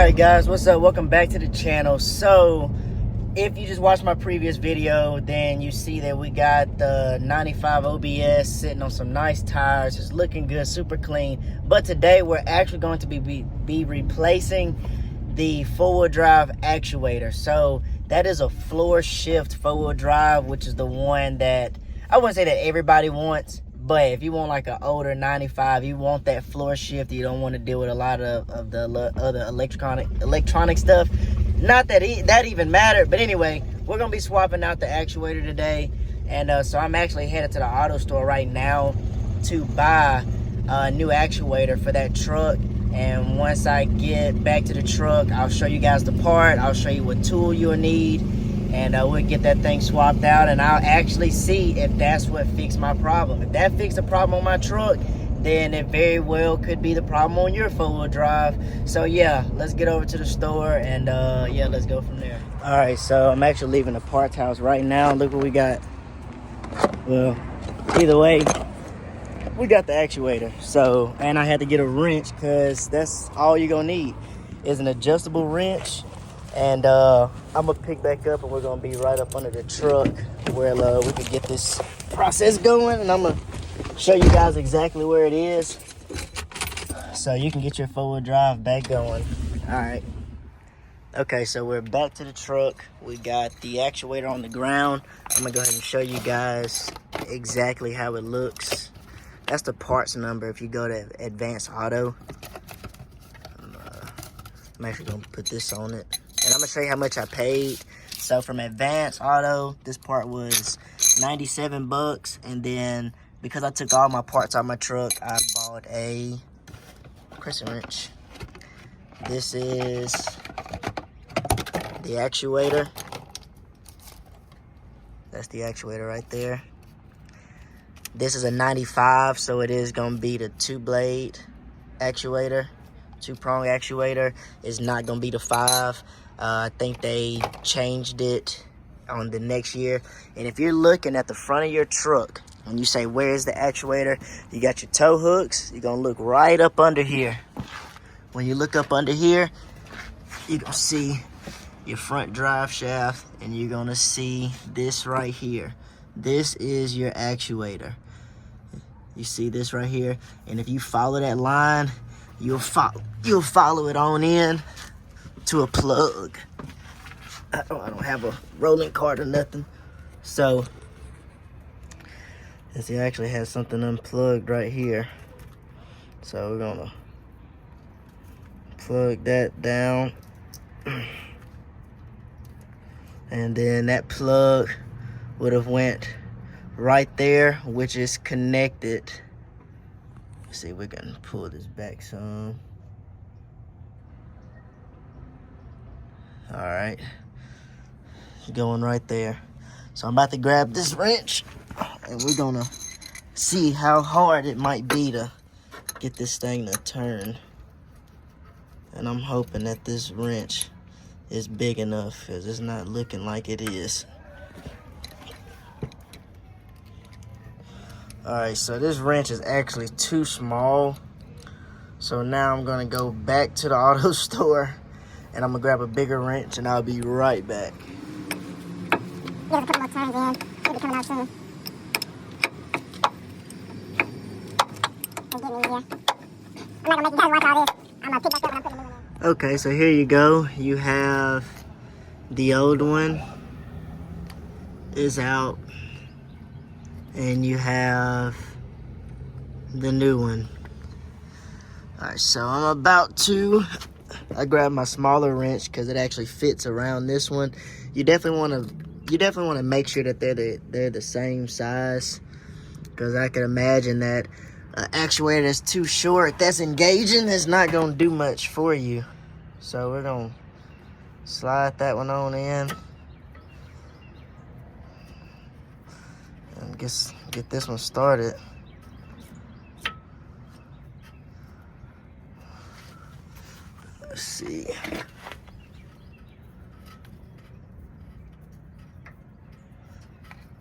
Alright guys, what's up? Welcome back to the channel. So if you just watched my previous video, then you see that we got the 95 OBS sitting on some nice tires. It's looking good, super clean. But today we're actually going to be replacing the four-wheel drive actuator. So that is a floor shift four-wheel drive, which is the one that I wouldn't say that everybody wants. But if you want like an older 95, you want that floor shift, you don't want to deal with a lot of the other electronic stuff. Not that that even mattered, but anyway, we're going to be swapping out the actuator today. And so I'm actually headed to the auto store right now to buy a new actuator for that truck. And once I get back to the truck, I'll show you guys the part. I'll show you what tool you'll need. And we'll get that thing swapped out, and I'll actually see if that's what fixed my problem. If that fixed the problem on my truck, then it very well could be the problem on your four-wheel drive. So yeah, let's get over to the store, and yeah, let's go from there. All right, so I'm actually leaving the parts house right now. Look what we got. Well, either way, we got the actuator. So, and I had to get a wrench because that's all you're gonna need is an adjustable wrench. And I'm gonna pick back up, and we're gonna be right up under the truck where we can get this process going. And I'm gonna show you guys exactly where it is so you can get your four-wheel drive back going. All right. Okay, so we're back to the truck. We got the actuator on the ground. I'm gonna go ahead and show you guys exactly how it looks. That's the parts number if you go to Advanced Auto. I'm actually gonna put this on it. And I'm gonna show you how much I paid. So from Advanced Auto, this part was 97 bucks. And then because I took all my parts out of my truck, I bought a crescent wrench. This is the actuator. That's the actuator right there. This is a 95, so it is gonna be the two-blade actuator. Two-prong actuator is not gonna be the 5. I think they changed it on the next year. And if you're looking at the front of your truck and you say, where's the actuator? You got your tow hooks. You're gonna look right up under here. When you look up under here, you're gonna see your front drive shaft, and you're gonna see this right here. This is your actuator. You see this right here? And if you follow that line, you'll follow it on in to a plug. I don't have a rolling cart or nothing. So, as it actually has something unplugged right here. So we're gonna plug that down. And then that plug would have went right there, which is connected. Let's see, we're gonna pull this back some. All right, going right there. So I'm about to grab this wrench, and we're gonna see how hard it might be to get this thing to turn. And I'm hoping that this wrench is big enough, because it's not looking like it is. All right, so this wrench is actually too small. So now I'm gonna go back to the auto store, and I'm gonna grab a bigger wrench, and I'll be right back. Give it a couple more turns in. It'll be coming out soon. It's getting easier. I'm not gonna make you guys watch all this. I'm gonna pick back up and I'm putting the new one in. Okay, so here you go. You have the old one is out, and you have the new one. All right, so I'm about to, I grabbed my smaller wrench because it actually fits around this one. You definitely want to make sure that they're the same size, because I can imagine that an actuator that's too short, that's engaging, is not going to do much for you. So we're going to slide that one on in. And get this one started. Let's see.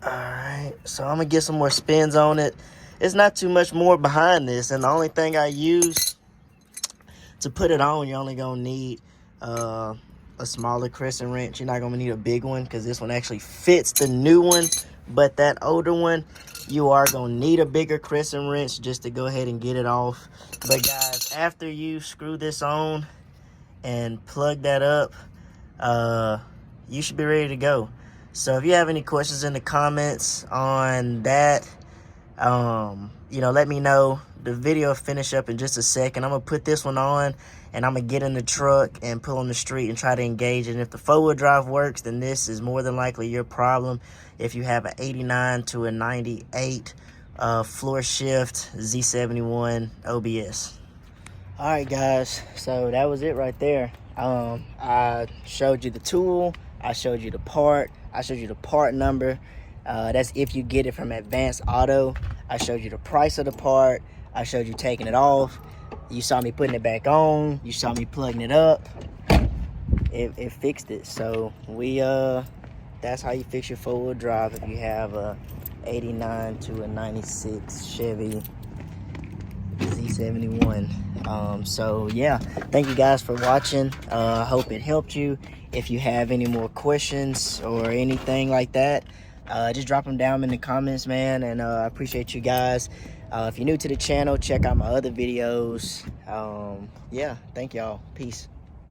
All right, so I'm gonna get some more spins on it. It's not too much more behind this, and the only thing I use to put it on, you're only gonna need a smaller crescent wrench. You're not gonna need a big one because this one actually fits the new one, but that older one, you are gonna need a bigger crescent wrench just to go ahead and get it off. But guys, after you screw this on and plug that up, you should be ready to go. So if you have any questions in the comments on that, let me know. The video will finish up in just a second. I'm gonna put this one on and I'm gonna get in the truck and pull on the street and try to engage it. And if the 4-wheel drive works, then this is more than likely your problem. If you have an 89 to a 98 floor shift Z71 OBS. All right, guys, so that was it right there. I showed you the tool, I showed you the part, I showed you the part number. That's if you get it from Advanced Auto. I showed you the price of the part. I showed you taking it off. You saw me putting it back on. You saw me plugging it up. It fixed it. So that's how you fix your 4-wheel drive if you have a 89 to a 96 Chevy Z71. So yeah, thank you guys for watching. I hope it helped you. If you have any more questions or anything like that, just drop them down in the comments, man. And I appreciate you guys. If you're new to the channel, check out my other videos. Yeah, thank y'all. Peace.